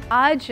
آج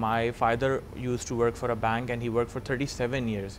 My father used to work for a bank and he worked for 37 years.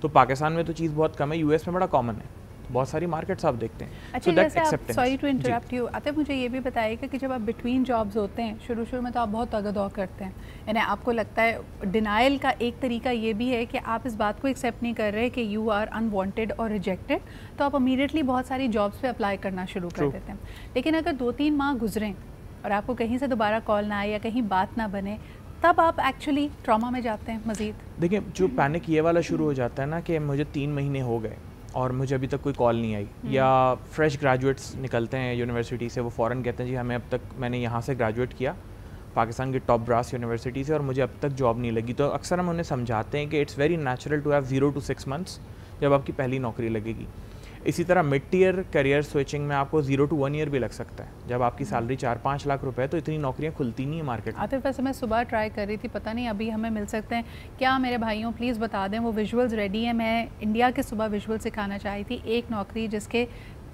تو پاکستان میں تو چیز بہت کم ہے, یو ایس میں بڑا کامن ہے, بہت ساری مارکیٹس آپ دیکھتے ہیں. اچھا جیسے آپ, sorry to interrupt you, Atif مجھے یہ بھی بتائیے کہ جب آپ بٹوین جابز ہوتے ہیں شروع میں تو آپ بہت تگ و دو کرتے ہیں, یعنی آپ کو لگتا ہے ڈینائل کا ایک طریقہ یہ بھی ہے کہ آپ اس بات کو ایکسیپٹ نہیں کر رہے کہ یو آر انوانٹیڈ اور ریجیکٹڈ, تو آپ امیڈیٹلی بہت ساری جابس پہ اپلائی کرنا شروع کر دیتے ہیں. لیکن اگر 2-3 ماہ گزریں اور آپ کو کہیں سے دوبارہ کال نہ آئے یا کہیں بات نہ بنے, تب آپ ایکچولی ٹراما میں جاتے ہیں مزید. دیکھیں جو پینک یہ والا شروع ہو جاتا ہے نا کہ مجھے 3 مہینے ہو گئے اور مجھے ابھی تک کوئی کال نہیں آئی, یا فریش گریجویٹس نکلتے ہیں یونیورسٹی سے, وہ فوراً کہتے ہیں جی ہمیں اب تک, میں نے یہاں سے گریجویٹ کیا پاکستان کی ٹاپ براس یونیورسٹی سے اور مجھے اب تک جاب نہیں لگی. تو اکثر ہم انہیں سمجھاتے ہیں کہ it's very natural to have 0 to 6 months جب آپ کی پہلی نوکری لگے گی. اسی طرح مڈ ٹیئر کریئر سوئچنگ میں آپ کو 0 to 1 year بھی لگ سکتا ہے. جب آپ کی سیلری 4-5 لاکھ روپے ہے تو اتنی نوکریاں کھلتی نہیں ہیں مارکیٹ میں. عاطف ویسے میں صبح ٹرائی کر رہی تھی, پتہ نہیں ابھی ہمیں مل سکتے ہیں کیا میرے بھائیوں, پلیز بتا دیں. وہ ویژولز ریڈی ہیں, میں انڈیا کے صبح ویژول سکھانا چاہی تھی. ایک نوکری جس کے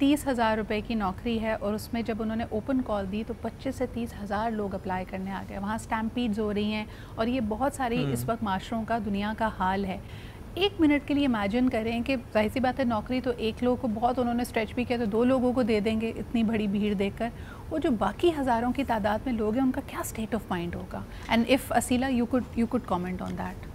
30,000 روپے کی نوکری ہے, اور اس میں جب انہوں نے اوپن کال دی تو 25 سے 30,000 لوگ اپلائی کرنے آ گئے. وہاں اسٹیمپیڈز ہو رہی ہیں, اور یہ بہت ساری اس وقت معاشروں کا, دنیا کا حال ہے. 1 منٹ کے لیے امیجن کریں کہ ظاہر سی بات ہے نوکری تو ایک لوگ کو بہت انہوں نے اسٹریچ بھی کیا تو 2 لوگوں کو دے دیں گے اتنی بڑی بھیڑ دیکھ کر, وہ جو باقی ہزاروں کی تعداد میں لوگ ہیں ان کا کیا اسٹیٹ آف مائنڈ ہوگا. اینڈ اف اسیلا you could comment on that.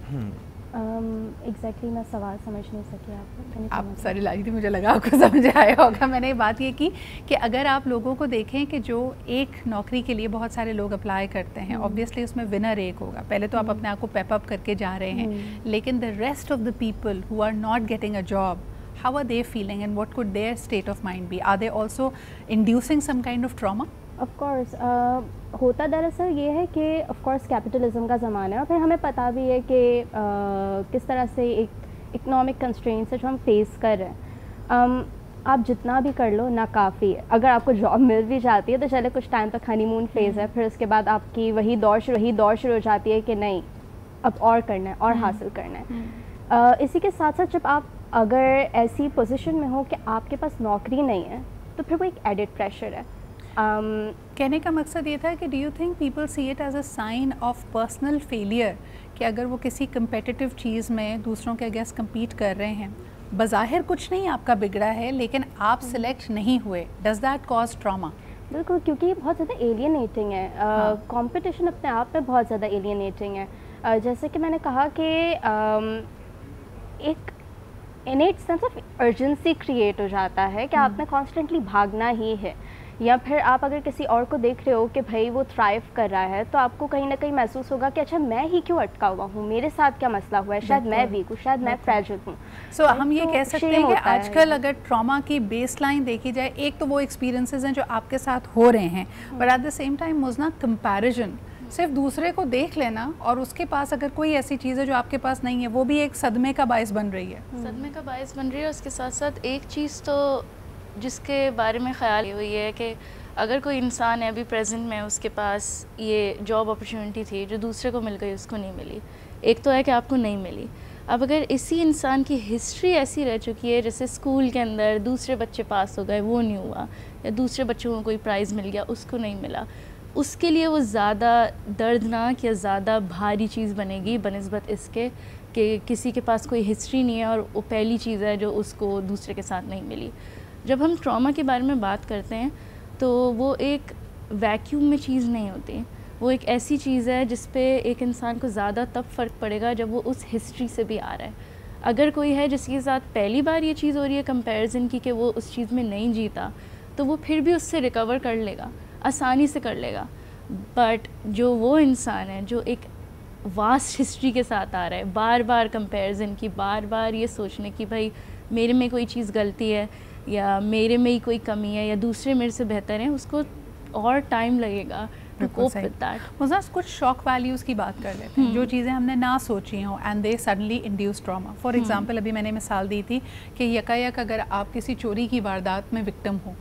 Exactly میں سوال سمجھ نہیں سکی آپ ساری لائی تھی, مجھے لگا آپ کو سمجھ آیا ہوگا. میں نے بات یہ کی کہ اگر آپ لوگوں کو دیکھیں کہ جو ایک نوکری کے لیے بہت سارے لوگ اپلائی کرتے ہیں, اوبویسلی اس میں ونر ایک ہوگا. پہلے تو آپ اپنے آپ کو پیپ اپ کر کے جا رہے ہیں, لیکن the rest of the people who are not getting a job, how are they feeling and what could their state of mind be? Are they also inducing some kind of trauma? Of course ہوتا دراصل یہ ہے کہ of course capitalism کا زمانہ ہے, اور پھر ہمیں پتہ بھی ہے کہ کس طرح سے ایک اکنامک کنسٹرینٹس ہے جو ہم فیس کر رہے ہیں. آپ جتنا بھی کر لو نہ کافی ہے. اگر آپ کو جاب مل بھی جاتی ہے تو چلے کچھ ٹائم تک ہنی مون فیز ہے, پھر اس کے بعد آپ کی وہی دور شروع ہو جاتی ہے کہ نہیں اب اور کرنا ہے اور حاصل کرنا ہے. اسی کے ساتھ ساتھ جب آپ اگر ایسی پوزیشن میں ہو کہ آپ کے پاس نوکری نہیں ہے تو پھر وہ ایک ایڈڈ پریشر ہے. کہنے کا مقصد یہ تھا کہ do you think people see it as a sign of personal failure, کہ اگر وہ کسی کمپیٹیٹیو چیز میں دوسروں کے اگینسٹ کمپیٹ کر رہے ہیں, بظاہر کچھ نہیں آپ کا بگڑا ہے لیکن آپ سلیکٹ نہیں ہوئے, ڈز دیٹ کاز ٹراما؟ بالکل, کیونکہ یہ بہت زیادہ ایلینیٹنگ ہے. کمپٹیشن اپنے آپ میں بہت زیادہ ایلینیٹنگ ہے. جیسے کہ میں نے کہا کہ ایک innate sense of urgency create ہو جاتا ہے کہ آپ نے کانسٹنٹلی بھاگنا ہی ہے. یا پھر آپ اگر کسی اور کو دیکھ رہے ہو کہ بھائی وہ تھرائیو کر رہا ہے تو آپ کو کہیں نہ کہیں محسوس ہوگا کہ اچھا میں ہی کیوں اٹکا ہوا ہوں, میرے ساتھ کیا مسئلہ ہوا ہے, شاید میں ویک ہوں, شاید میں فریجل ہوں. سو ہم یہ کہہ سکتے ہیں کہ آج کل اگر ٹراما کی بیس لائن دیکھی جائے, ایک تو وہ ایکسپیرینسز ہیں جو آپ کے ساتھ ہو رہے ہیں, but at the same time موزنا کمپیریزن, صرف دوسرے کو دیکھ لینا اور اس کے پاس اگر کوئی ایسی چیز ہے جو آپ کے پاس نہیں ہے, وہ بھی ایک صدمے کا باعث بن رہی ہے. صدمے کا باعث بن رہی ہے. اس کے ساتھ ساتھ ایک چیز تو جس کے بارے میں خیال ہوئی ہے کہ اگر کوئی انسان ہے ابھی پریزنٹ میں, اس کے پاس یہ جاب اپرچونٹی تھی جو دوسرے کو مل گئی اس کو نہیں ملی, ایک تو ہے کہ آپ کو نہیں ملی. اب اگر اسی انسان کی ہسٹری ایسی رہ چکی ہے جیسے اسکول کے اندر دوسرے بچے پاس ہو گئے وہ نہیں ہوا, یا دوسرے بچوں کو کوئی پرائز مل گیا اس کو نہیں ملا, اس کے لیے وہ زیادہ دردناک یا زیادہ بھاری چیز بنے گی بنسبت اس کے کہ کسی کے پاس کوئی ہسٹری نہیں ہے اور وہ پہلی چیز ہے جو اس کو دوسرے کے ساتھ نہیں ملی. جب ہم ٹراما کے بارے میں بات کرتے ہیں تو وہ ایک ویکیوم میں چیز نہیں ہوتی, وہ ایک ایسی چیز ہے جس پہ ایک انسان کو زیادہ تب فرق پڑے گا جب وہ اس ہسٹری سے بھی آ رہا ہے. اگر کوئی ہے جس کے ساتھ پہلی بار یہ چیز ہو رہی ہے کمپیریزن کی کہ وہ اس چیز میں نہیں جیتا, تو وہ پھر بھی اس سے ریکور کر لے گا, آسانی سے کر لے گا. بٹ جو وہ انسان ہے جو ایک واسٹ ہسٹری کے ساتھ آ رہا ہے, بار بار کمپیریزن کی, بار بار یہ سوچنے کی بھائی میرے میں کوئی چیز غلطی ہے یا میرے میں ہی کوئی کمی ہے یا دوسرے میرے سے بہتر ہیں, اس کو اور ٹائم لگے گا ٹو کوپ وتھ دیٹ. مزاج کچھ شاک ویلیوز کی بات کر لیتے ہیں, جو چیزیں ہم نے نہ سوچی ہوں and they suddenly induce trauma. For example ابھی میں نے مثال دی تھی کہ یکایک اگر آپ کسی چوری کی واردات میں وکٹم ہو,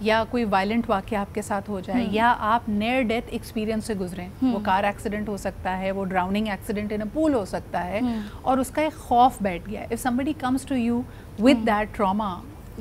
یا کوئی وائلنٹ واقعہ آپ کے ساتھ ہو جائے, یا آپ نیئر ڈیتھ ایکسپیرینس سے گزریں, وہ کار ایکسیڈنٹ ہو سکتا ہے, وہ ڈراؤننگ ایکسیڈنٹ ان اے پول ہو سکتا ہے, اور اس کا ایک خوف بیٹھ گیا. If somebody comes to you with that trauma,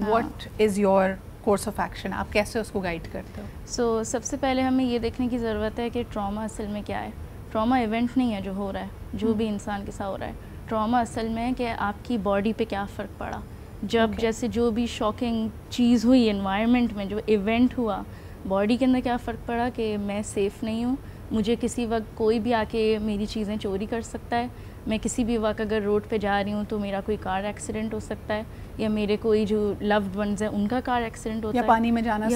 what is your course of action, آپ کیسے اس کو گائیڈ کرتے ہو؟ سو سب سے پہلے ہمیں یہ دیکھنے کی ضرورت ہے کہ ٹراما اصل میں کیا ہے. ٹراما ایونٹ نہیں ہے جو ہو رہا ہے, جو بھی انسان کے ساتھ ہو رہا ہے. ٹراما اصل میں کہ آپ کی باڈی پہ کیا فرق پڑا جب جیسے جو بھی شاکنگ چیز ہوئی انوائرمنٹ میں, جو ایونٹ ہوا, باڈی کے اندر کیا فرق پڑا کہ میں سیف نہیں ہوں, مجھے کسی وقت کوئی بھی آ کے میری چیزیں چوری کر سکتا ہے, میں کسی بھی وقت اگر روڈ پہ جا رہی ہوں تو میرا کوئی کار ایکسیڈنٹ ہو سکتا ہے, یا میرے کوئی جو لوڈ ونز ہیں ان کا کار ایکسیڈنٹ ہوتا ہے, یا پانی میں جانا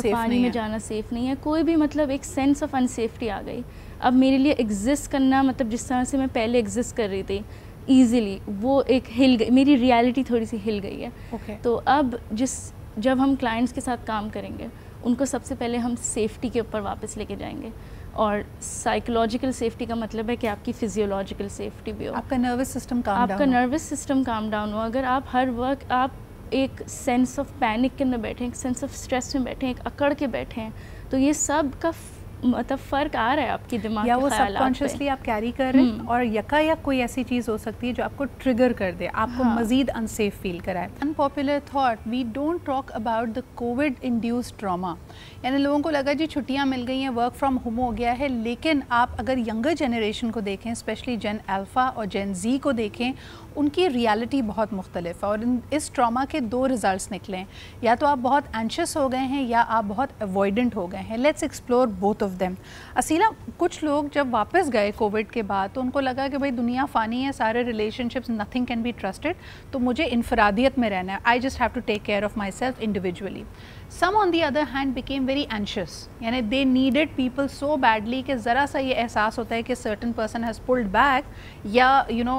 سیف نہیں ہے, کوئی بھی مطلب ایک سینس آف انسیفٹی آ گئی. اب میرے لیے ایگزسٹ کرنا مطلب جس طرح سے میں پہلے ایگزسٹ کر رہی تھی ایزیلی, وہ ایک ہل گئی, میری ریالٹی تھوڑی سی ہل گئی ہے. تو اب جب ہم کلائنٹس کے ساتھ کام کریں گے ان کو سب سے پہلے ہم سیفٹی کے اوپر واپس لے کے جائیں گے, اور سائیکولوجیکل سیفٹی کا مطلب ہے کہ آپ کی فزیولوجیکل سیفٹی بھی ہو, آپ کا نروس سسٹم کام ڈاؤن ہو. اگر آپ ہر وقت آپ ایک سینس آف پینک کے اندر بیٹھیں, ایک سینس آف اسٹریس میں بیٹھیں, ایک اکڑ کے بیٹھیں, تو یہ سب کا مطلب فرق آ رہا ہے آپ کی دماغ یا کے وہ خیالات سب کانشیسلی آپ کیری کر رہے ہیں, اور یکا کوئی ایسی چیز ہو سکتی ہے جو آپ کو ٹریگر کر دے, آپ کو مزید انسیف فیل کرائے. Unpopular thought, we don't talk about the COVID induced trauma. یعنی لوگوں کو لگا جی چھٹیاں مل گئی ہیں, ورک فرام ہوم ہو گیا ہے, لیکن آپ اگر ینگر جنریشن کو دیکھیں, اسپیشلی جین الفا اور جین زی کو دیکھیں, ان کی ریالٹی بہت مختلف ہے, اور اس ٹراما کے دو ریزلٹس نکلے ہیں, یا تو آپ بہت اینشیس ہو گئے ہیں یا آپ بہت اوائڈنٹ ہو گئے ہیں. Let's explore both of them. Aseela, کچھ لوگ جب واپس گئے کووڈ کے بعد تو ان کو لگا کہ بھائی دنیا فانی ہے, سارے relationships nothing can be trusted, تو مجھے انفرادیت میں رہنا ہے, I just have to take care of myself individually. Some on the other hand became very anxious, یعنی they needed people so badly کہ ذرا سا یہ احساس ہوتا ہے کہ certain person has pulled back, یا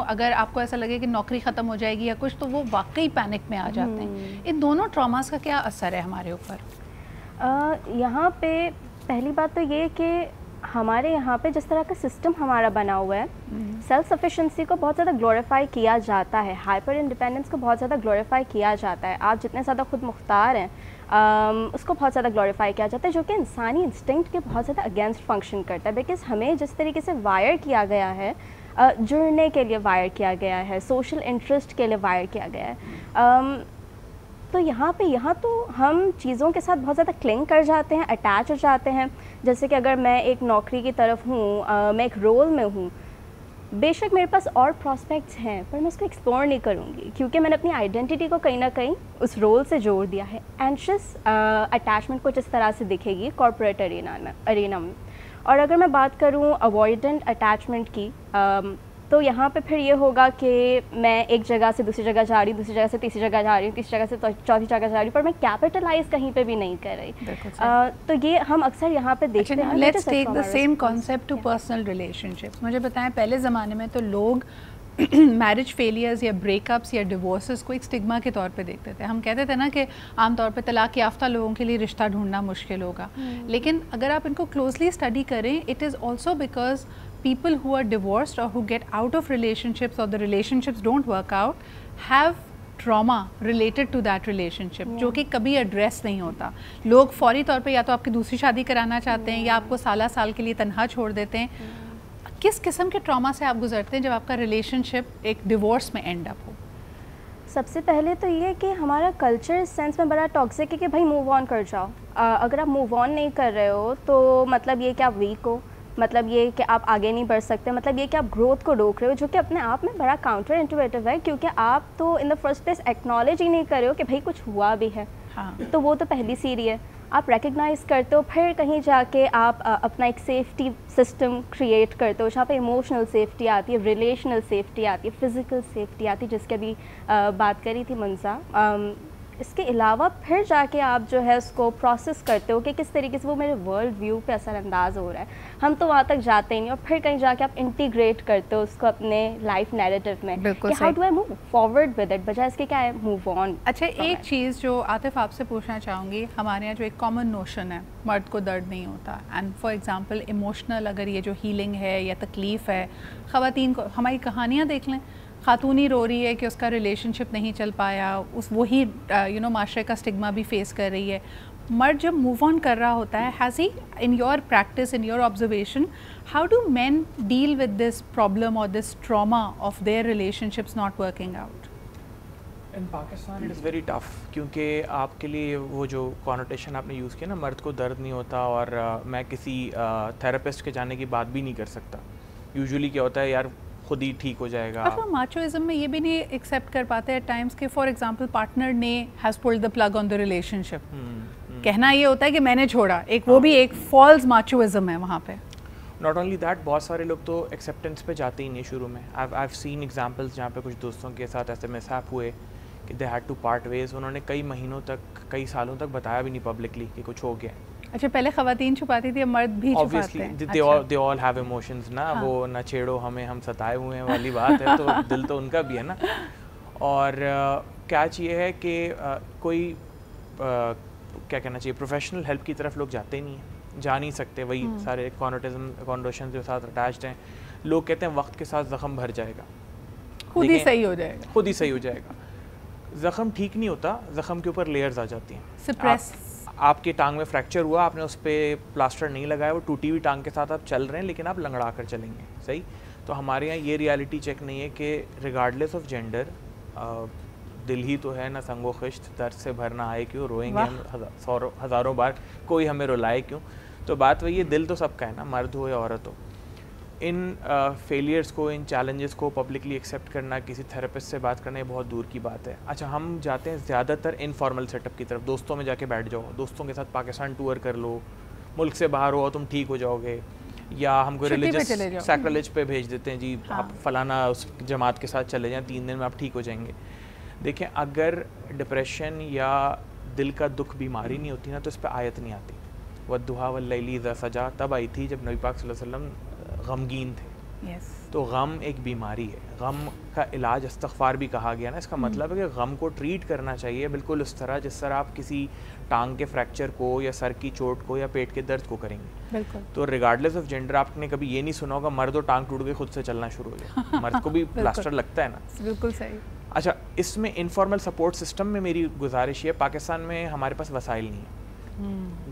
اگر آپ کو ایسا لگے کہ نوکری ختم ہو جائے گی یا کچھ, تو وہ واقعی پینک میں آ جاتے ہیں. ان دونوں ٹراماز کا کیا اثر ہے ہمارے اوپر؟ یہاں پہ پہلی بات تو یہ کہ ہمارے یہاں پہ جس طرح کا سسٹم ہمارا بنا ہوا ہے, سیلف سفیشنسی کو بہت زیادہ گلوریفائی کیا جاتا ہے, ہائپر انڈیپینڈنس کو بہت زیادہ گلوریفائی کیا جاتا ہے, آپ جتنے زیادہ خود مختار ہیں اس کو بہت زیادہ گلوریفائی کیا جاتا ہے, جو کہ انسانی انسٹنکٹ کے بہت زیادہ اگینسٹ فنکشن کرتا ہے. بیکاز ہمیں جس طریقے سے وائر کیا گیا ہے, جڑنے کے لیے وائر کیا گیا ہے, سوشل انٹرسٹ کے لیے وائر کیا گیا ہے, تو یہاں تو ہم چیزوں کے ساتھ بہت زیادہ کلنگ کر جاتے ہیں, اٹیچ ہو جاتے ہیں. جیسے کہ اگر میں ایک نوکری کی طرف ہوں, میں ایک رول میں ہوں, بے شک میرے پاس اور پراسپیکٹس ہیں, پر میں اس کو ایکسپلور نہیں کروں گی کیونکہ میں نے اپنی آئیڈینٹی کو کہیں نہ کہیں اس رول سے جوڑ دیا ہے. اینشیس اٹیچمنٹ کچھ اس طرح سے دکھے گی کارپوریٹ ارینا میں. اور اگر میں بات کروں اوائڈنٹ اٹیچمنٹ کی, تو یہاں پہ پھر یہ ہوگا کہ میں ایک جگہ سے دوسری جگہ جا رہی ہوں, دوسری جگہ سے تیسری جگہ جا رہی ہوں, تیسری جگہ سے چوتھی جگہ جا رہی ہوں, پر میں کیپٹلائز کہیں پہ بھی نہیں کر رہی. تو یہ ہم اکثر یہاں پہ دیکھتے ہیں. Let's take the same concept to personal relationships. مجھے بتائیں, پہلے زمانے میں تو لوگ میرج فیلیئرز یا بریک اپس یا ڈیورسز کو ایک اسٹگما کے طور پہ دیکھتے تھے. ہم کہتے تھے نا کہ عام طور پہ طلاق یافتہ لوگوں کے لیے رشتہ ڈھونڈنا مشکل ہوگا, لیکن اگر آپ ان کو کلوزلی اسٹڈی کریں, it is also because people who are divorced or who get out of relationships or the relationships don't work out have trauma related to that relationship, جو کہ کبھی ایڈریس نہیں ہوتا. لوگ فوری طور پہ یا تو آپ کی دوسری شادی کرانا چاہتے ہیں یا آپ کو سال کے لیے تنہا چھوڑ دیتے ہیں. کس قسم کے ٹراما سے آپ گزرتے ہیں جب آپ کا ریلیشن شپ ایک ڈیورس میں اینڈ اپ ہو؟ سب سے پہلے تو یہ کہ ہمارا کلچر اس سینس میں بڑا ٹاکسک ہے کہ بھائی موو آن کر جاؤ. اگر آپ موو آن نہیں کر رہے ہو تو مطلب یہ کہ آپ ویک ہو, مطلب یہ کہ آپ آگے نہیں بڑھ سکتے, مطلب یہ کہ آپ گروتھ کو روک رہے ہو, جو کہ اپنے آپ میں بڑا کاؤنٹر انٹویٹو ہے, کیونکہ آپ تو ان دا فرسٹ پلیس ایکنالج ہی نہیں کر رہے ہو کہ بھائی کچھ ہوا بھی ہے. تو وہ تو پہلی سیڑھی ہے. آپ ریکگنائز کرتے ہو, پھر کہیں جا کے آپ اپنا ایک سیفٹی سسٹم کریٹ کرتے ہو, جہاں پہ ایموشنل سیفٹی آتی ہے, ریلیشنل سیفٹی آتی ہے, فزیکل سیفٹی آتی ہے, جس کی ابھی بات کری تھی منزا. اس کے علاوہ پھر جا کے آپ جو ہے اس کو پروسیس کرتے ہو کہ کس طریقے سے وہ میرے ورلڈ ویو پہ اثر انداز ہو رہا ہے. ہم تو وہاں تک جاتے ہی نہیں, اور پھر کہیں جا کے آپ انٹیگریٹ کرتے ہو اس کو اپنے لائف نیریٹو میں کہ how do I move forward with it, بجائے اس کے کیا ہے موو آن. اچھا, ایک چیز جو عاطف آپ سے پوچھنا چاہوں گی, ہمارے یہاں جو ایک کامن نوشن ہے مرد کو درد نہیں ہوتا, اینڈ فار ایگزامپل ایموشنل اگر یہ جو ہیلنگ ہے یا تکلیف ہے, خواتین کو ہماری کہانیاں دیکھ لیں, خاتون ہی رو رہی ہے کہ اس کا ریلیشن شپ نہیں چل پایا, اس وہی معاشرے کا اسٹگما بھی فیس کر رہی ہے. مرد جب موو آن کر رہا ہوتا ہے, has he in your practice, in your observation, how do men deal with this problem اور this trauma of their relationships not working out? In Pakistan it is very tough, کیونکہ آپ کے لیے وہ جو کانوٹیشن آپ نے یوز کیا نا, مرد کو درد نہیں ہوتا, اور میں کسی تھراپسٹ کے جانے کی بات بھی نہیں کر سکتا. یوزولی کیا ہوتا ہے, یار خود ہی ٹھیک ہو جائے گا. اور ماچوازم میں یہ بھی نہیں ایکسیپٹ کر پاتے ایٹ ٹائمس کہ فار ایگزامپل پارٹنر نے has pulled the plug on the relationship, کہنا یہ ہوتا ہے کہ میں نے چھوڑا, ایک وہ بھی ایک فالس ماچوازم ہے وہاں پہ. ناٹ اونلی دیٹ, بہت سارے لوگ تو ایکسیپٹنس پہ جاتے ہی نہیں شروع میں. آئی ہیو سین ایگزامپلس جہاں پہ کچھ دوستوں کے ساتھ ایسے مس ہیپ ہوئے کہ they had to part ways. انہوں نے کئی مہینوں تک, کئی سالوں تک بتایا بھی نہیں پبلکلی کہ کچھ ہو گیا. اچھا, پہلے خواتین چھپاتی تھی, اب مرد بھی چھپاتے ہیں. they all have emotions نا, وہ نہ چھیڑو ہمیں, ہم ستائے ہوئے ہیں والی بات ہے, تو دل تو ان کا بھی ہے نا. اور کیچ یہ ہے کہ کوئی کیا کہنا چاہیے, پروفیشنل ہیلپ کی طرف لوگ جاتے نہیں ہیں, جا نہیں سکتے. وہی سارے کانڈوشن کے ساتھ اٹیچڈ ہیں. لوگ کہتے ہیں وقت کے ساتھ زخم بھر جائے گا, خود ہی صحیح ہو جائے گا, خود ہی صحیح ہو جائے گا. زخم ٹھیک نہیں ہوتا, زخم کے اوپر لیئرز آ جاتی ہیں. آپ کی ٹانگ میں فریکچر ہوا, آپ نے اس پہ پلاسٹر نہیں لگایا, وہ ٹوٹی ہوئی ٹانگ کے ساتھ آپ چل رہے ہیں, لیکن آپ لنگڑا کر چلیں گے. صحیح. تو ہمارے یہاں یہ ریالٹی چیک نہیں ہے کہ ریگارڈلیس آف جینڈر, دل ہی تو ہے نا سنگ و خشت, درد سے بھر نہ آئے کیوں, روئیں گے ہم ہزاروں بار, کوئی ہمیں رلائے کیوں. تو بات وہی ہے, دل تو سب کا ہے نا, مرد ہو یا عورت ہو. ان فیلیئرس کو, ان چیلنجز کو پبلکلی ایکسیپٹ کرنا, کسی تھراپسٹ سے بات کرنا, یہ بہت دور کی بات ہے. اچھا, ہم جاتے ہیں زیادہ تر انفارمل سیٹ اپ کی طرف, دوستوں میں جا کے بیٹھ جاؤ, دوستوں کے ساتھ پاکستان ٹور کر لو, ملک سے باہر ہو تم ٹھیک ہو جاؤ گے, یا ہم کو ریلیجس سیکریلیج پہ بھیج دیتے ہیں, جی آپ فلانا اس جماعت کے ساتھ چلے جائیں, 3 دن میں آپ ٹھیک ہو جائیں گے. دیکھیں, اگر ڈپریشن یا دل کا دکھ بیماری نہیں ہوتی نا, تو اس پہ آیت نہیں آتی. والضحیٰ واللیل اذا سجا تب آئی تھی جب نبی پاک صلی اللہ علیہ وسلم غمگین تھے. تو غم ایک بیماری ہے, غم کا علاج استغفار بھی کہا گیا نا. اس کا مطلب ہے کہ غم کو ٹریٹ کرنا چاہیے بالکل اس طرح جس طرح آپ کسی ٹانگ کے فریکچر کو, یا سر کی چوٹ کو, یا پیٹ کے درد کو کریں گے. تو ریگارڈلیس آف جینڈر, آپ نے کبھی یہ نہیں سنا ہوگا مرد و ٹانگ ٹوٹ گئی خود سے چلنا شروع ہو جائے, مرد کو بھی پلاسٹر لگتا ہے نا. بالکل صحیح. اچھا, اس میں انفارمل سپورٹ سسٹم میں میری گزارش یہ, پاکستان میں ہمارے پاس وسائل نہیں ہیں.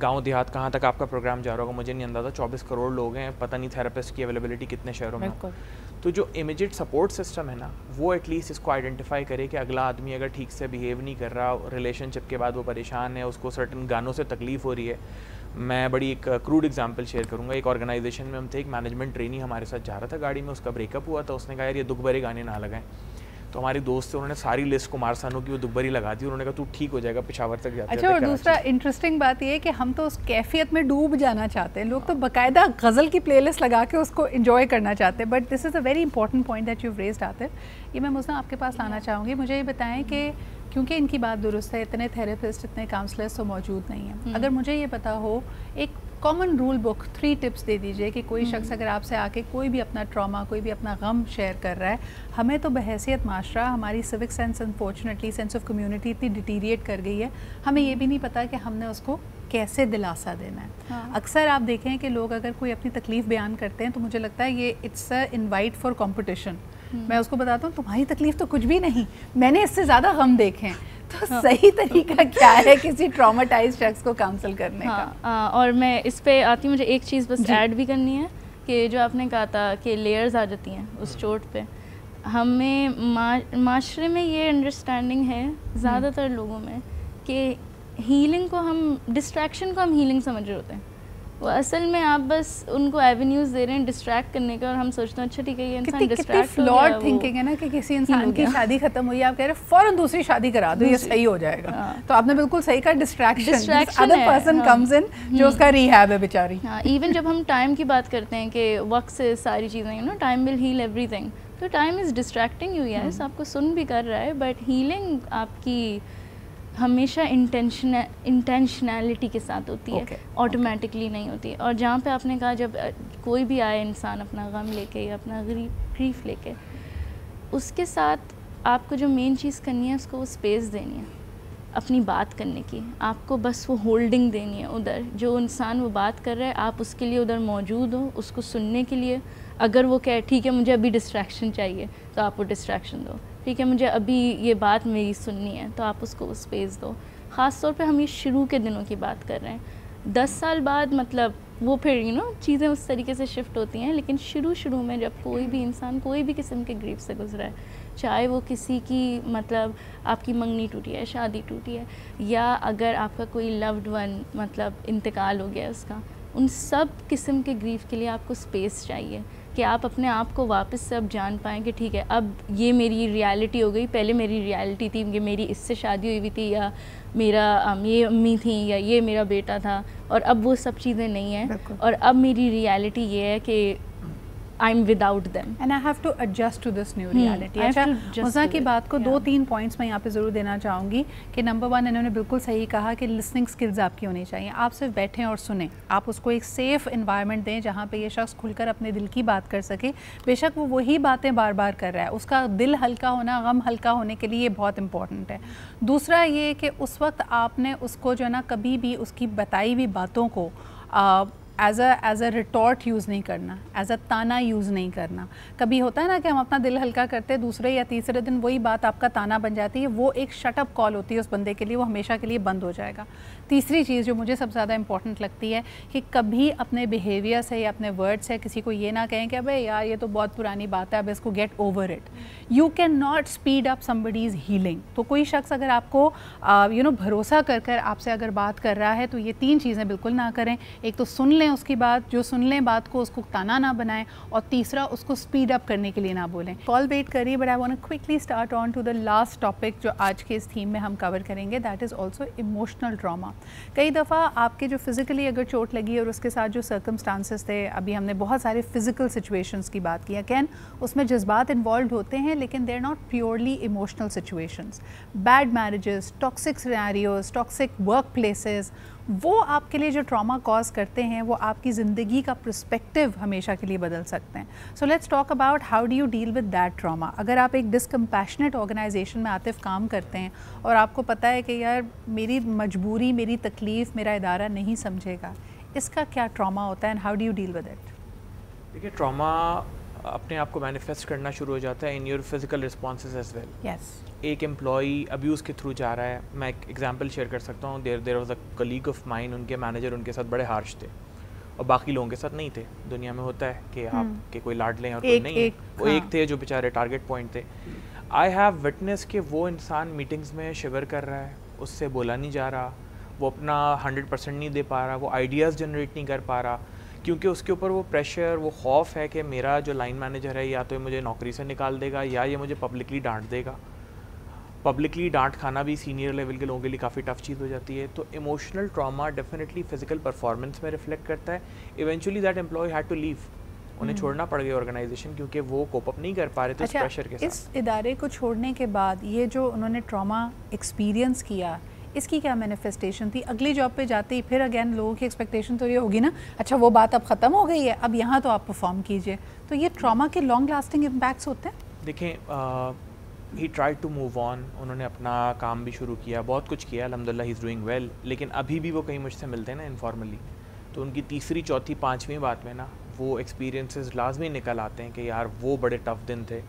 گاؤں دیہات کہاں تک آپ کا پروگرام جا رہا ہوگا مجھے نہیں اندازہ, 24 کروڑ لوگ ہیں, پتہ نہیں تھراپسٹ کی اویلیبلٹی کتنے شہروں میں. تو جو امیجیٹ سپورٹ سسٹم ہے نا, وہ ایٹ لیسٹ اس کو آئیڈینٹیفائی کرے کہ اگلا آدمی اگر ٹھیک سے بیہیو نہیں کر رہا, ریلیشن شپ کے بعد وہ پریشان ہے, اس کو سرٹن گانوں سے تکلیف ہو رہی ہے. میں بڑی ایک کروڈ ایگزامپل شیئر کروں گا. ایک آرگنائزیشن میں ہم تھے, ایک مینجمنٹ ٹرینی ہمارے ساتھ جا رہا تھا گاڑی میں, اس کا بریک اپ ہوا تھا. اس نے کہا یار یہ دکھ بھرے گانے نہ لگائیں. تو ہمارے دوست تھے, انہوں نے ساری لسٹ کمار سانو کی وہ دبری لگا دی, انہوں نے کہا تو ٹھیک ہو جائے گا پشاور تک جاتے. اچھا, اور دوسرا انٹرسٹنگ بات یہ ہے کہ ہم تو اس کیفیت میں ڈوب جانا چاہتے ہیں, لوگ تو باقاعدہ غزل کی پلے لسٹ لگا کے اس کو انجوائے کرنا چاہتے ہیں. But this is a very important point that you raised آتے. یہ میں مزنا آپ کے پاس لانا چاہوں گی. مجھے یہ بتائیں کہ کیونکہ ان کی بات درست ہے, اتنے تھراپسٹ, اتنے کاؤنسلرس تو موجود نہیں ہیں, اگر مجھے یہ پتا ہو ایک کامن رول بک 3 ٹپس دے دیجئے کہ کوئی شخص اگر آپ سے آ کے کوئی بھی اپنا ٹراما, کوئی بھی اپنا غم شیئر کر رہا ہے, ہمیں تو بحیثیت معاشرہ, ہماری سوک sense unfortunately sense of community اتنی ڈیٹیریٹ کر گئی ہے, ہمیں یہ بھی نہیں پتا کہ ہم نے اس کو کیسے دلاسا دینا ہے. اکثر آپ دیکھیں کہ لوگ اگر کوئی اپنی تکلیف بیان کرتے ہیں تو مجھے لگتا ہے یہ it's a invite for competition. میں اس کو بتاتا ہوں تمہاری تکلیف تو کچھ بھی نہیں, میں نے اس سے زیادہ غم دیکھے ہیں. تو صحیح طریقہ کیا ہے کسی ٹراماٹائز شخص کو کاؤنسل کرنے کا؟ اور میں اس پہ آتی ہوں, مجھے ایک چیز بس ایڈ بھی کرنی ہے کہ جو آپ نے کہا تھا کہ لیئرز آ جاتی ہیں اس چوٹ پہ. ہمیں معاشرے میں یہ انڈرسٹینڈنگ ہے زیادہ تر لوگوں میں کہ ہیلنگ کو ہم, ڈسٹریکشن کو ہم ہیلنگ سمجھ رہے ہوتے ہیں. وہ اصل میں آپ بس ان کو ایونیوز دے رہے ہیں ڈسٹریکٹ کرنے کا, اور ہم سوچتے ہیں اچھا ٹھیک ہے یہ انسان ڈسٹریکٹ ہو گیا. تھنکنگ ہے نا کہ کسی انسان کی شادی ختم ہوئی, آپ کہہ رہے ہیں فوراً دوسری شادی کرا دو, یہ صحیح ہو جائے گا. تو آپ نے بالکل صحیح کہا, distraction, other person comes in جو اس کا ریہیب ہے بیچاری. ہاں, ایون جب ہم ٹائم کی بات کرتے ہیں کہ وقت سے ساری چیزیں, you know time will heal everything, تو time is distracting you, yes آپ کو سن بھی کر رہا ہے, بٹ ہیلنگ آپ کی ہمیشہ انٹینشنالٹی کے ساتھ ہوتی ہے, آٹومیٹکلی نہیں ہوتی ہے. اور جہاں پہ آپ نے کہا جب کوئی بھی آئے انسان اپنا غم لے کے یا اپنا گریف لے کے, اس کے ساتھ آپ کو جو مین چیز کرنی ہے اس کو وہ اسپیس دینی ہے اپنی بات کرنے کی. آپ کو بس وہ ہولڈنگ دینی ہے ادھر, جو انسان وہ بات کر رہا ہے آپ اس کے لیے ادھر موجود ہو, اس کو سننے کے لیے. اگر وہ کہے ٹھیک ہے مجھے ابھی ڈسٹریکشن چاہیے تو آپ وہ ڈسٹریکشن دو, ٹھیک ہے مجھے ابھی یہ بات میری سننی ہے تو آپ اس کو اسپیس دو. خاص طور پہ ہم یہ شروع کے دنوں کی بات کر رہے ہیں. 10 سال بعد مطلب وہ پھر یو نو چیزیں اس طریقے سے شفٹ ہوتی ہیں, لیکن شروع میں جب کوئی بھی انسان کوئی بھی قسم کے گریف سے گزرا ہے, چاہے وہ کسی کی مطلب آپ کی منگنی ٹوٹی ہے, شادی ٹوٹی ہے, یا اگر آپ کا کوئی لوڈ ون مطلب انتقال ہو گیا اس کا, ان سب قسم کے گریف کے لیے آپ کو اسپیس چاہیے. کہ آپ اپنے آپ کو واپس سے اب جان پائیں کہ ٹھیک ہے اب یہ میری ریالٹی ہو گئی. پہلے میری ریالٹی تھی کہ میری اس سے شادی ہوئی ہوئی تھی, یا میرا یہ امی تھیں, یا یہ میرا بیٹا تھا, اور اب وہ سب چیزیں نہیں ہیں, اور اب میری ریالٹی یہ ہے کہ I'm without them and I have to adjust to this new reality. اچھا مزہ کی بات کو 2-3 پوائنٹس میں یہاں پہ ضرور دینا چاہوں گی کہ نمبر 1 انہوں نے بالکل صحیح کہا کہ لسننگ اسکلز آپ کی ہونی چاہیے. آپ صرف بیٹھیں اور سنیں, آپ اس کو ایک سیف انوائرمنٹ دیں جہاں پہ یہ شخص کھل کر اپنے دل کی بات کر سکے. بے شک وہ وہی باتیں بار بار کر رہا ہے, اس کا دل ہلکا ہونا, غم ہلکا ہونے کے لیے یہ بہت امپورٹنٹ ہے. دوسرا یہ کہ اس وقت آپ نے اس کو جو ہے نا کبھی بھی اس کی بتائی ہوئی باتوں کو ایز اے ریٹورٹ یوز نہیں کرنا, ایز اے تانا یوز نہیں کرنا. کبھی ہوتا ہے نا کہ ہم اپنا دل ہلکا کرتے, دوسرے یا تیسرے دن وہی بات آپ کا تانا بن جاتی ہے, وہ ایک شٹ اپ کال ہوتی ہے اس بندے کے لیے, وہ ہمیشہ کے لیے بند ہو جائے گا. تیسری چیز جو مجھے سب سے زیادہ امپورٹنٹ لگتی ہے کہ کبھی اپنے بیہیویئر سے یا اپنے ورڈ سے کسی کو یہ نہ کہیں کہ ابے یار یہ تو بہت پرانی بات ہے, اب اس کو get over it. You can not speed up somebody's healing. تو کوئی شخص اگر آپ کو بھروسہ کر کر آپ سے اگر بات کر رہا ہے تو یہ 3 چیزیں بالکل نہ کریں. ایک تو سن لیں اس کی بات, جو سن لیں بات کو اس کو تانا نہ بنائیں, اور تیسرا اس کو اسپیڈ اپ کرنے کے لیے نہ بولیں. کال ویٹ کریے, but I want to quickly start on to the last topic جو آج کے اس تھیم میں ہم کور کریں گے, that is also emotional trauma. کئی دفعہ آپ کے جو فزیکلی اگر چوٹ لگی اور اس کے ساتھ جو سرکمسٹانسز تھے, ابھی ہم نے بہت سارے فزیکل سچویشنز کی بات کی, اگین اس میں جذبات انوالوڈ ہوتے ہیں لیکن they are not purely emotional situations. Bad marriages, toxic scenarios, toxic work places, وہ آپ کے لیے جو ٹراما کاز کرتے ہیں وہ آپ کی زندگی کا پرسپیکٹیو ہمیشہ کے لیے بدل سکتے ہیں. So let's talk about how do you deal with that trauma. اگر آپ ایک ڈسکمپیشنیٹ آرگنائزیشن میں عاطف کام کرتے ہیں اور آپ کو پتہ ہے کہ یار میری مجبوری, میری تکلیف میرا ادارہ نہیں سمجھے گا, اس کا کیا ٹراما ہوتا ہے and how do you deal with it? دیکھیے ٹراما اپنے آپ کو مینیفیسٹ کرنا شروع ہو جاتا ہے in your physical responses as well. Yes. ایک امپلائی ابیوز کے تھرو جا رہا ہے, میں ایک ایگزامپل شیئر کر سکتا ہوں. There was a colleague of mine, ان کے مینیجر ان کے ساتھ بڑے ہارش تھے اور باقی لوگوں کے ساتھ نہیں تھے. دنیا میں ہوتا ہے کہ آپ کے کوئی لاڈ لیں اور کوئی نہیں ہے, وہ ایک تھے جو بیچارے ٹارگیٹ پوائنٹ تھے. آئی ہیو وٹنس کہ وہ انسان میٹنگز میں شیور کر رہا ہے, اس سے بولا نہیں جا رہا, وہ اپنا 100% نہیں دے پا رہا, وہ آئیڈیاز جنریٹ نہیں کر پا رہا, کیونکہ اس کے اوپر وہ پریشر, وہ خوف ہے کہ میرا جو لائن مینیجر ہے یا تو مجھے نوکری سے نکال دے گا یا یہ مجھے پبلکلی ڈانٹ دے گا. پبلکلی ڈانٹ کھانا بھی سینئر لیول کے لوگوں کے لیے کافی ٹف چیز ہو جاتی ہے. تو emotional trauma definitely physical performance میں ریفلیکٹ کرتا ہے. Eventually that employee had to leave, انہیں چھوڑنا پڑ گیا آرگنائزیشن کیونکہ وہ کوپ اپ نہیں کر پا رہے تھے اس پریشر کے ساتھ. اس ادارے کو چھوڑنے کے بعد یہ جو انہوں نے ٹراما ایکسپیرینس کیا, اس کی کیا مینیفیسٹیشن تھی؟ اگلی جاب پہ جاتے ہی پھر اگین لوگوں کی ایکسپیکٹیشن تو یہ ہوگی نا, اچھا وہ بات اب ختم ہو گئی ہے, اب یہاں تو آپ پرفارم کیجئے. تو یہ ٹراما کے لانگ لاسٹنگ امپیکٹس ہوتے ہیں. دیکھیں ہی ٹرائی ٹو موو آن, انہوں نے اپنا کام بھی شروع کیا, بہت کچھ کیا, الحمدللہ ہی از ڈوئنگ ویل, لیکن ابھی بھی وہ کہیں مجھ سے ملتے ہیں نا انفارملی, تو ان کی تیسری چوتھی پانچویں بات میں نا وہ ایکسپیرینسز لازمی نکل آتے ہیں کہ یار وہ بڑے ٹف دن تھے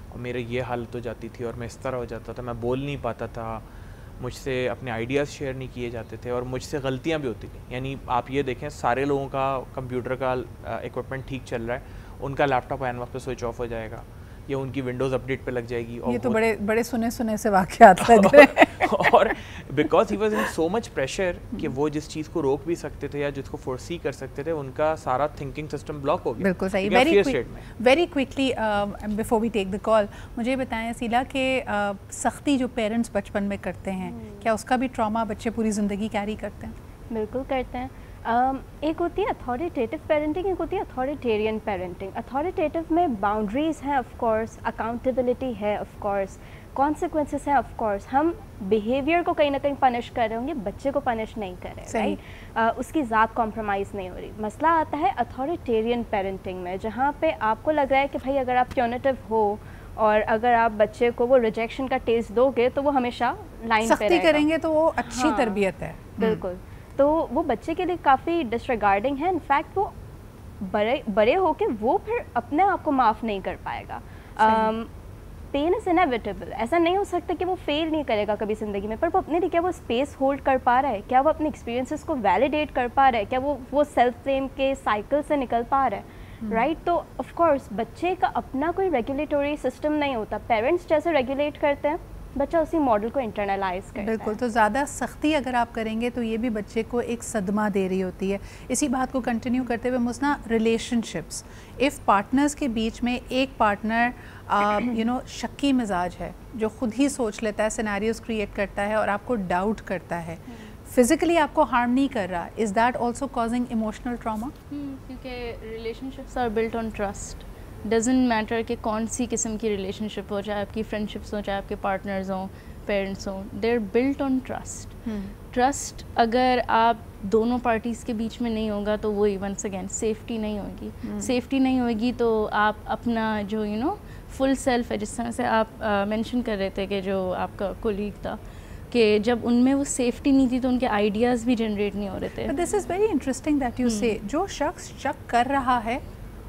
اور میرے یہ حالت ہو جاتی تھی اور میں اس طرح ہو جاتا تھا, میں بول نہیں پاتا تھا, مجھ سے اپنے آئیڈیاز شیئر نہیں کیے جاتے تھے اور مجھ سے غلطیاں بھی ہوتی تھیں. یعنی آپ یہ دیکھیں سارے لوگوں کا کمپیوٹر کا ایکوپمنٹ ٹھیک چل رہا ہے, ان کا لیپ ٹاپ این وقت پہ سوئچ آف ہو جائے گا یا ان کی ونڈوز اپڈیٹ پہ لگ جائے گی. یہ تو بڑے سنے سے واقعات لگ رہے ہیں. اور because he was in so much pressure کہ وہ جس چیز کو روک بھی سکتے تھے یا جس کو فورسی کر سکتے تھے, ان کا سارا تھنکنگ سسٹم بلاک ہو گیا. بالکل صحیح. ویری کوئکلی بیفور وی ٹیک دا کال, مجھے بتائیں سیلا کہ سختی جو پیرنٹس بچپن میں کرتے ہیں, کیا اس کا بھی ٹراما بچے پوری زندگی کیری کرتے ہیں؟ بالکل کرتے ہیں. ایک ہوتی ہے اتھارٹیٹیو پیرنٹنگ, ایک ہوتی ہے اتھارٹیرین پیرنٹنگ. اتھارٹیٹیو میں باؤنڈریز ہیں آف کورس, اکاؤنٹیبلٹی ہے آف کورس, کانسیکوینسز ہیں آف کورس. ہم بیہیویئر کو کہیں نہ کہیں پنش کر رہے ہوں گے, بچے کو پنش نہیں کر رہے, رائٹ, اس کی ذات کمپرومائز نہیں ہو رہی. مسئلہ آتا ہے اتھارٹیرین پیرنٹنگ میں, جہاں پہ آپ کو لگ رہا ہے کہ بھائی اگر آپ پیونیٹیو ہو اور اگر آپ بچے کو وہ ریجیکشن کا ٹیسٹ دو گے تو وہ ہمیشہ لائن پہ سختی کریں گے تو وہ اچھی تربیت ہے. بالکل. تو وہ بچے کے لیے کافی ڈسریگارڈنگ ہے. انفیکٹ وہ بڑے ہو کے وہ پھر اپنے آپ کو معاف نہیں کر پائے گا. Pain is inevitable. ایسا نہیں ہو سکتا کہ وہ فیل نہیں کرے گا کبھی زندگی میں, پر وہ اپنے لیے کیا وہ اسپیس ہولڈ کر پا رہا ہے, کیا وہ اپنے ایکسپیرینسز کو ویلیڈیٹ کر پا رہا ہے, کیا وہ سیلف بلیم کے سائیکل سے نکل پا رہا ہے, رائٹ. تو آف کورس بچے کا اپنا کوئی ریگولیٹوری سسٹم نہیں ہوتا. پیرنٹس جیسے ریگولیٹ کرتے ہیں بچہ اسی ماڈل کو انٹرنلائز کرتا ہے. بالکل. تو زیادہ سختی اگر آپ کریں گے تو یہ بھی بچے کو ایک صدمہ دے رہی ہوتی ہے. اسی بات کو کنٹینیو کرتے ہوئے مسنا، ریلیشن شپس اف پارٹنرز کے بیچ میں ایک پارٹنر شکی مزاج ہے جو خود ہی سوچ لیتا ہے، سینیریوز کریٹ کرتا ہے اور آپ کو ڈاؤٹ کرتا ہے، فزیکلی آپ کو ہارم نہیں کر رہا، is that also causing emotional trauma? کیونکہ relationships are built on trust. Doesn't matter کہ کون سی قسم کی ریلیشن شپ ہو، چاہے آپ کی فرینڈ شپس ہوں، چاہے آپ کے پارٹنرز ہوں، پیرنٹس ہوں، they are built on trust. Trust اگر آپ دونوں پارٹیز کے بیچ میں نہیں ہوگا تو وہی ونس اگین سیفٹی نہیں ہوگی. سیفٹی نہیں ہوگی تو آپ اپنا جو فل سیلف ہے، جس طرح سے آپ مینشن کر رہے تھے کہ جو آپ کا کولیگ تھا کہ جب ان میں وہ سیفٹی نہیں تھی تو ان کے آئیڈیاز بھی جنریٹ نہیں ہو رہے تھے. This is very interesting that you say جو شخص شک کر رہا ہے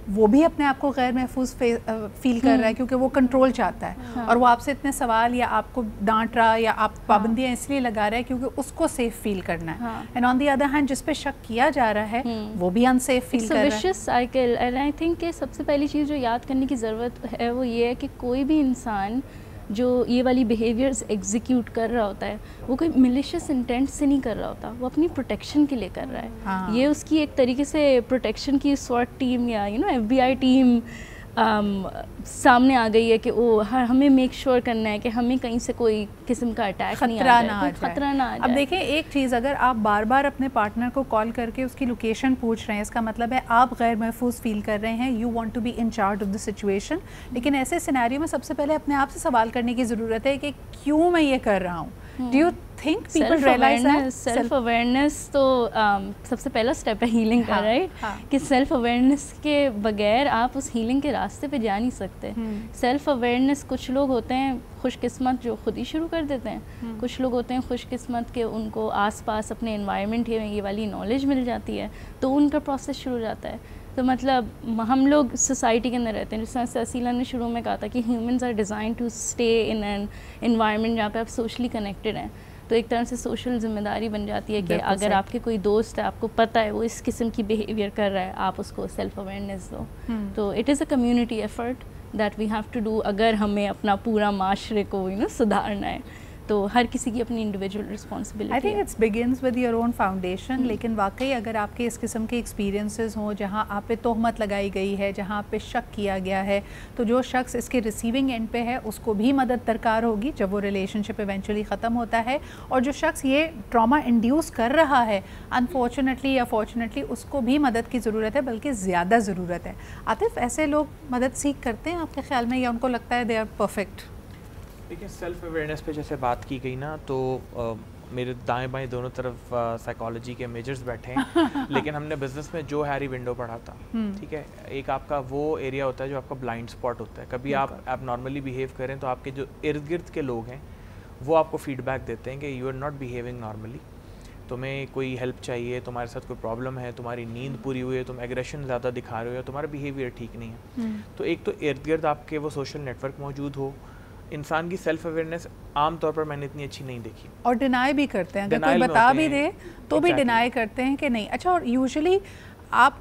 وہ بھی اپنے آپ کو غیر محفوظ فیل کر رہا ہے کیونکہ وہ کنٹرول چاہتا ہے، اور وہ آپ سے اتنے سوال یا آپ کو ڈانٹ رہا یا آپ پابندیاں اس لیے لگا رہا ہے کیونکہ اس کو سیف فیل کرنا ہے. And on the other hand جس پہ شک کیا جا رہا ہے وہ بھی ان سیف فیل کر رہا ہے. It's a vicious cycle. And I think کہ سب سے پہلی چیز جو یاد کرنے کی ضرورت ہے وہ یہ ہے کہ کوئی بھی انسان جو یہ والی بیہیویئرز ایگزیکیوٹ کر رہا ہوتا ہے وہ کوئی ملیشیس انٹینٹ سے نہیں کر رہا ہوتا، وہ اپنی پروٹیکشن کے لیے کر رہا ہے. یہ اس کی ایک طریقے سے پروٹیکشن کی SWAT ٹیم یا FBI ٹیم سامنے آ گئی ہے کہ وہ ہمیں میک شور کرنا ہے کہ ہمیں کہیں سے کوئی قسم کا اٹیک نہیں آ جائے، خطرہ نہ آ جائے. اب دیکھیں ایک چیز، اگر آپ بار بار اپنے پارٹنر کو کال کر کے اس کی لوکیشن پوچھ رہے ہیں، اس کا مطلب ہے آپ غیر محفوظ فیل کر رہے ہیں، you want to be in charge of the situation. لیکن ایسے سینیریو میں سب سے پہلے اپنے آپ سے سوال کرنے کی ضرورت ہے کہ کیوں میں یہ کر رہا ہوں. Do you think people realise that? Self awareness تو سب سے پہلا اسٹیپ ہے ہیلنگ کا، رائٹ؟ کہ سیلف اویئرنیس کے بغیر آپ اس ہیلنگ کے راستے پہ جا نہیں سکتے. سیلف اویئرنیس کچھ لوگ ہوتے ہیں خوش قسمت جو خود ہی شروع کر دیتے ہیں، کچھ لوگ ہوتے ہیں خوش قسمت کہ ان کو آس پاس اپنے انوائرمنٹ میں یہ والی نالج مل جاتی ہے تو ان کا پروسیس شروع ہو جاتا ہے. تو مطلب ہم لوگ سوسائٹی کے اندر رہتے ہیں، جس طرح سے اسیلا نے شروع میں کہا تھا کہ humans are design to stay in an environment جہاں پہ آپ سوشلی کنیکٹڈ ہیں. تو ایک طرح سے سوشل ذمہ داری بن جاتی ہے کہ اگر آپ کے کوئی دوست ہے، آپ کو پتہ ہے وہ اس قسم کی بیہیویئر کر رہا ہے، آپ اس کو سیلف اویئرنیس دو. تو it is a community effort that we have to do اگر ہمیں اپنا پورا معاشرے کو سدھارنا ہے. تو ہر کسی کی اپنی انڈیویجول رسپانسبلٹی ہے. I think it's begins with your own foundation. لیکن واقعی اگر آپ کے اس قسم کے ایکسپیرینسز ہوں جہاں آپ پہ تہمت لگائی گئی ہے، جہاں آپ پہ شک کیا گیا ہے، تو جو شخص اس کے ریسیونگ اینڈ پہ ہے اس کو بھی مدد درکار ہوگی جب وہ ریلیشن شپ ایونچولی ختم ہوتا ہے. اور جو شخص یہ ٹراما انڈیوس کر رہا ہے انفارچونیٹلی یا فارچونیٹلی اس کو بھی مدد کی ضرورت ہے، بلکہ زیادہ ضرورت ہے. عاطف، ایسے لوگ مدد سیکھ کرتے ہیں آپ کے خیال میں یا ان کو لگتا ہے دے آر پرفیکٹ؟ دیکھیں سیلف اویئرنیس پہ جیسے بات کی گئی نا، تو میرے دائیں بائیں دونوں طرف سائیکالوجی کے میجرز بیٹھے ہیں لیکن ہم نے بزنس میں جو ہیری ونڈو پڑھا تھا، ٹھیک ہے، ایک آپ کا وہ ایریا ہوتا ہے جو آپ کا بلائنڈ اسپاٹ ہوتا ہے. کبھی آپ نارملی بیہیو کریں تو آپ کے جو ارد گرد کے لوگ ہیں وہ آپ کو فیڈ بیک دیتے ہیں کہ you are not behaving normally, تمہیں کوئی ہیلپ چاہیے، تمہارے ساتھ کوئی پرابلم ہے، تمہاری نیند پوری ہوئی ہے، تم ایگریشن زیادہ دکھا رہے ہو، تمہارا بیہیویئر ٹھیک نہیں ہے. تو ایک تو ارد گرد آپ کے وہ سوشل نیٹ ورک موجود ہو. انسان کی سیلف اویئرنیس عام طور پر میں نے اتنی اچھی نہیں دیکھی، اور ڈینائی بھی کرتے ہیں. اگر کوئی بتا بھی دے تو بھی ڈینائی کرتے ہیں کہ نہیں. اچھا، اور یوزلی آپ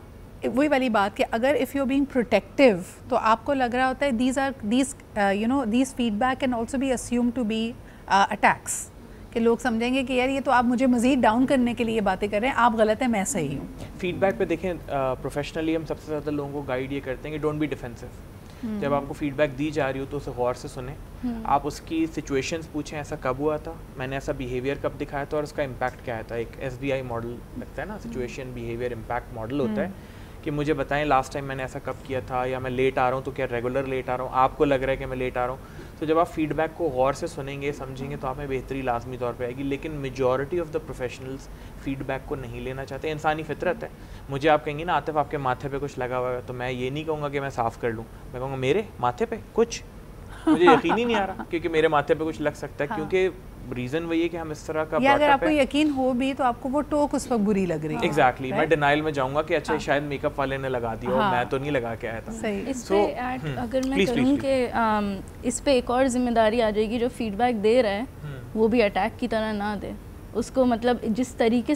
وہی والی بات کہ اگر اف یو بینگ پروٹیکٹیو تو آپ کو لگ رہا ہوتا ہے these feed back can also be assume to be attacks, کہ لوگ سمجھیں گے کہ یار یہ تو آپ مجھے مزید ڈاؤن کرنے کے لیے باتیں کر رہے ہیں، آپ غلط ہیں میں صحیح ہوں. فیڈ بیک پہ دیکھیں پروفیشنلی ہم سب سے زیادہ لوگوں کو گائیڈ یہ کرتے ہیں کہ ڈونٹ بی ڈیفینسو. جب آپ کو فیڈ بیک دی جا رہی ہو تو اسے غور سے سنیں، آپ اس کی سچویشنز پوچھیں، ایسا کب ہوا تھا، میں نے ایسا بیہیویئر کب دکھایا تھا اور اس کا امپیکٹ کیا تھا. ایک SBI ماڈل لگتا ہے نا، سچویشن بیہیویئر امپیکٹ ماڈل ہوتا ہے کہ مجھے بتائیں لاسٹ ٹائم میں نے ایسا کب کیا تھا، یا میں لیٹ آ رہا ہوں تو کیا ریگولر لیٹ آ رہا ہوں، آپ کو لگ رہا ہے کہ میں لیٹ آ رہا ہوں. تو جب آپ فیڈ بیک کو غور سے سنیں گے، سمجھیں گے تو آپ میں بہتری لازمی طور پہ آئے گی. لیکن majority of the professionals feed back کو نہیں لینا چاہتے. انسانی فطرت ہے. مجھے آپ کہیں گے نا عاطف آپ کے ماتھے پہ کچھ لگا ہوا ہے، تو میں یہ نہیں کہوں گا کہ میں صاف کر لوں، میں کہوں گا میرے ماتھے پہ کچھ، مجھے یقین ہی نہیں آ رہا کیونکہ میرے ماتھے پہ کچھ لگ سکتا ہے. کیونکہ ریزن وہی ہے کہ ہم اس طرح کا یا اگر آپ کو یقین ہو بھی تو آپ کو وہ ٹوک اس وقت بری لگ رہی ہے. ایگزیکٹلی، میں ڈینائل میں جاؤں گا کہ اچھا شاید میک اپ والے نے لگا دیا ہو، میں تو نہیں لگا کے آیا تھا. اس پہ ایڈ اگر میں کروں کہ اس پہ ایک اور ذمہ داری آ جائے گی، جو فیڈ بیک دے رہا ہے وہ بھی اٹیک کی طرح نہ دے اس کو. مطلب جس طریقے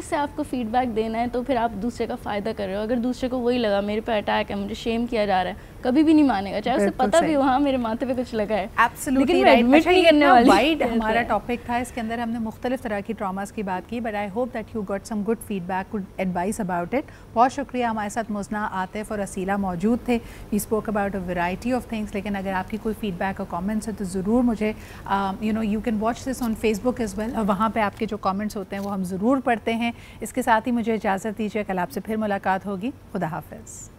سے آپ کو فیڈ بیک دینا ہے تو پھر آپ دوسرے کا فائدہ کر رہے ہو. اگر دوسرے کو وہی لگا میرے پہ اٹیک ہے، مجھے شیم کیا جا رہا ہے، کبھی بھی نہیں مانے گا, چاہے اسے پتہ بھی وہاں میرے ماتھے پہ کچھ لگا ہے. ایبسلیوٹلی وائڈ ہمارا ٹاپک تھا, اس کے اندر ہم نے مختلف طرح کی ٹراماز کی بات کی, but I hope that you got some good feed back, good advice about it. بہت شکریہ, ہمارے ساتھ مزنہ, عاطف اور اسیلہ موجود تھے. We spoke about a variety of things. لیکن اگر آپ کی کوئی فیڈ بیک اور کامنٹس ہے تو ضرور مجھے you can watch this on Facebook as well, اور وہاں پہ آپ کے جو کامنٹس ہوتے ہیں وہ ہم ضرور پڑھتے ہیں. اس کے ساتھ ہی مجھے اجازت دیجیے, کل آپ سے پھر ملاقات ہوگی. خدا حافظ.